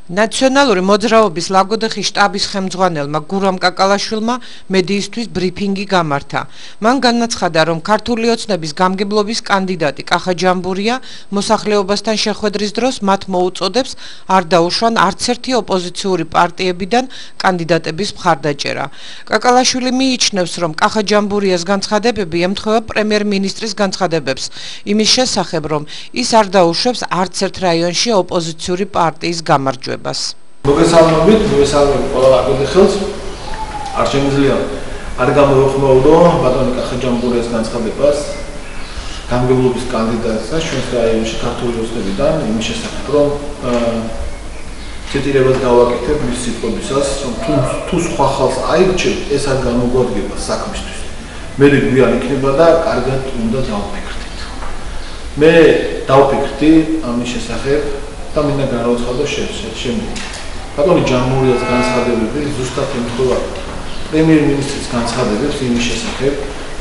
ნაციონალური მოძრაობის ლაგოდეხის შტაბის ხელმძღვანელმა გურამ კაკალაშვილმა მედიისთვის ბრიფინგი გამართა. მან განაცხადა, რომ ქართული ოცნების გამგებლობის კანდიდატი კახა ჯამბურია მოსახლეობასთან შეხვედრის დროს მათ მოუწოდებს არ დაუშვან არც ერთი ოპოზიციური პარტიებიდან კანდიდატების მხარდაჭერა. კაკალაშვილი მიიჩნევს, რომ კახა ჯამბურიას განცხადებები ემთხვევა პრემიერ-მინისტრის განცხადებებს იმის შესახებ, რომ ის არ დაუშვებს არც ერთ რაიონში ოპოზიციური პარტიის გამარჯვებას. მოგესალმებით ყველა ლაგოდეხელს. არ შემიძლია არ გამოვხმაუდო ბატონი კახა ჯამბურიას განცხადებას გამგებლობის კანდიდატსა ჩვენს რაიონში ქართული ოცნებიდან იმის შესახებ, რომ ციტირებას გავაკეთებ მის სიტყვებისას, რომ თუ სხვა ხალხს აირჩევთ, ეს არ გამოგვადგება საქმისთვის. მე გვიან იქნება და კარგად უნდა დავფიქრდით. მე დავფიქრდი ამის შესახებ და მინდა განაცხადო შემდეგ. ბატონი ჯამბურიას განცხადებები ზუსტად ემთხვევა პრემიერ-მინისტრის განცხადებებს იმის შესახებ,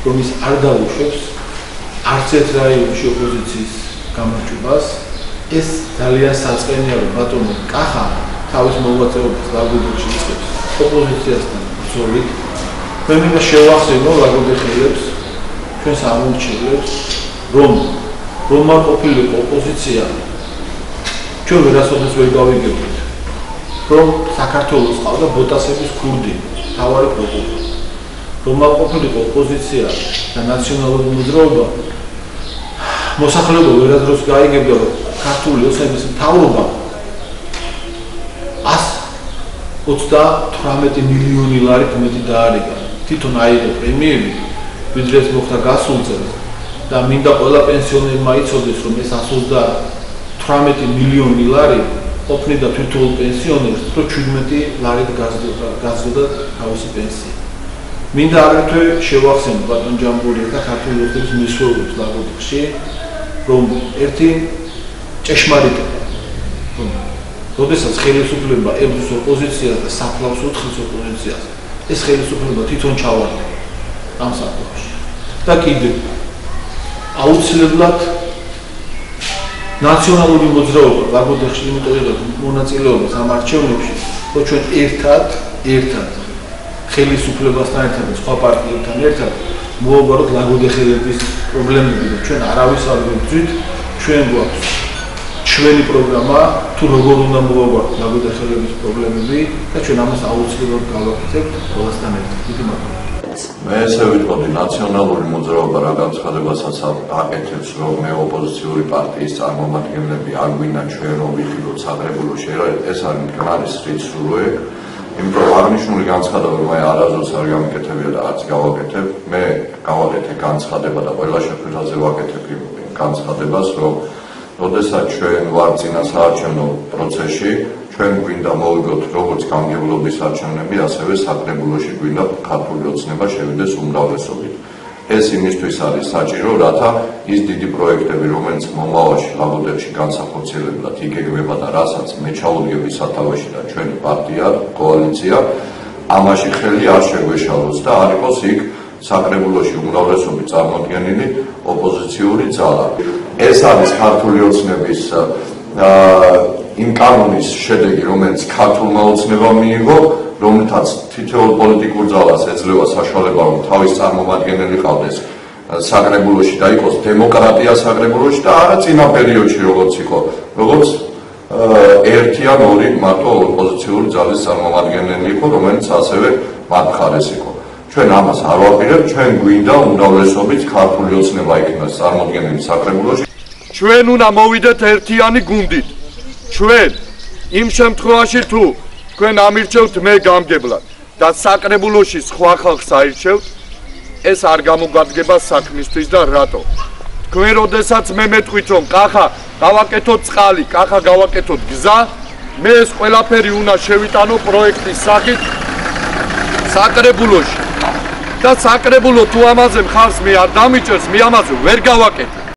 რომ ის არ დაუშვებს არც ერთ რაიონში ოპოზიციის გამარჯვებას. ეს ძალიან საწყენია, რომ ბატონი კახა თავის მოღვაწეობას ლაგოდეხში იწყებს ოპოზიციასთან ბრძოლით. მე მინდა შევახსენო ლაგოდეხელებს, ჩვენს ამომრჩევლებს, რომ არ ყოფილიყო ოპოზიცია, ჩვენ ვერასოდეს ვერ გავიგებთ, რომ საქართველოს ყავდა ბოტასების ქურდი, თავარი პროკურორი. რომ არ ყოფილიყო ოპოზიცია და ნაციონალური მოძრაობა, მოსახლეობა ვერადროს გაიგებდა, რომ ქართული ოცნების მთავრობა 128 მილიონი ლარით მეტი დაარიგა. თვითონ აიღო პრემიები, ვიდრე ეს მოხდა გასულ წელს და მინდა ყველა პენსიონერმა იცოდეს, რომ ეს 118 მილიონი ლარი ყოფნიდა თვითოულ პენსიონერს, რომ 17 ლარით გაზრდა თავისი პენსია. მინდა აგრეთვე შევახსენო ბატონ ჯამბურიას და ქართული ოცნების მისვლელებს ლაგოდეხში, რომ ერთი ჭეშმარიტება, რომ როდესაც ხელისუფლება ებრძვის ოპოზიციას და საფლავს უთხრის ოპოზიციას, ეს ხელისუფლება თვითონ ჩავარდა ამ საფლავში. და კიდევ აუცილებლად ნაციონალური მოძრაობა ლაგოდეხში იმიტომ იღებს მონაწილეობას ამ არჩევნებში, რომ ჩვენ ერთად ხელისუფლებასთან ერთად და სხვა პარტიებთან ერთად მოვაბაროთ ლაგოდეხელების პრობლემები და ჩვენ არავის არ ვებრძვით, ჩვენ გვაქვს ჩვენი პროგრამა, თუ როგორ უნდა მოვაბაროთ ლაგოდეხელების პრობლემები და ჩვენ ამას აუცილებლად გავაკეთებთ ყველასთან ერთად. დიდი მადლობა. მე ესე ვიტყოდი, ნაციონალური მოძრაობა რა განცხადებასაც აკეთებს, რომ მე ოპოზიციური პარტიის წარმომადგენლები არ გვინდა ჩვენ რომ ვიხილოთ საკრებულოში, ეს არის მდგარი სრიცხულე, იმიტომ რომ აღნიშნული განცხადება მე არასდროს არ გამიკეთებია და არც გავაკეთებ. მე გავაკეთე განცხადება და ყველა შეხვედრაზე ვაკეთებ განცხადებას, რომ როდესაც ჩვენ ვარ წინა საარჩევნო პროცესში, ჩვენ გვინდა მოვიგოთ როგორც გამგებლობის არჩევნები, ასევე საკრებულოში გვინდა ქართული ოცნება შევიდეს უმრავლესობით. ეს იმისთვის არის საჭირო, რათა ის დიდი პროექტები, რომელიც მომავალში ლაგოდეხში განსახორციელებლად იგეგმება და რასაც მე ჩავუდგები სათავეში და ჩვენი პარტია, კოალიცია, ამაში ხელი არ შეგვეშალოს და არ იყოს იქ საკრებულოში უმრავლესობით წარმოდგენილი ოპოზიციური ძალა. ეს არის ქართული ოცნების იმ კანონის შედეგი, რომელიც ქართულმა ოცნებამ მიიღო, რომელთაც თითოეულ პოლიტიკურ ძალას ეძლევა საშუალება, რომ თავის წარმომადგენელი ყავდეს საკრებულოში და იყოს დემოკრატია საკრებულოში და არა წინა პერიოდში როგორც იყო, როგორც ერთი ან ორი მარტო ოპოზიციური ძალის წარმომადგენელი იყო, რომელიც ასევე მათ მხარეს იყო. ჩვენ ამას არ ვაპირებთ, ჩვენ გვინდა უმრავლესობით ქართული ოცნება იქნას წარმოდგენილი საკრებულოში. ჩვენ უნდა მოვიდეთ ერთიანი გუნდით. ჩვენ იმ შემთხვევაში თუ თქვენ ამირჩევთ მე გამგებლად და საკრებულოში სხვა ხალხს აირჩევთ, ეს არ გამოგვადგება საქმისთვის და რატო? თქვენ როდესაც მე მეტყვით რომ კახა გავაკეთოთ წყალი, კახა გავაკეთოთ გზა, მე ეს ყველაფერი უნდა შევიტანო პროექტის სახით საკრებულოში. და საკრებულო თუ ამაზე მხარს მე არ დამიჭერს, მე ამაზე ვერ გავაკეთებ.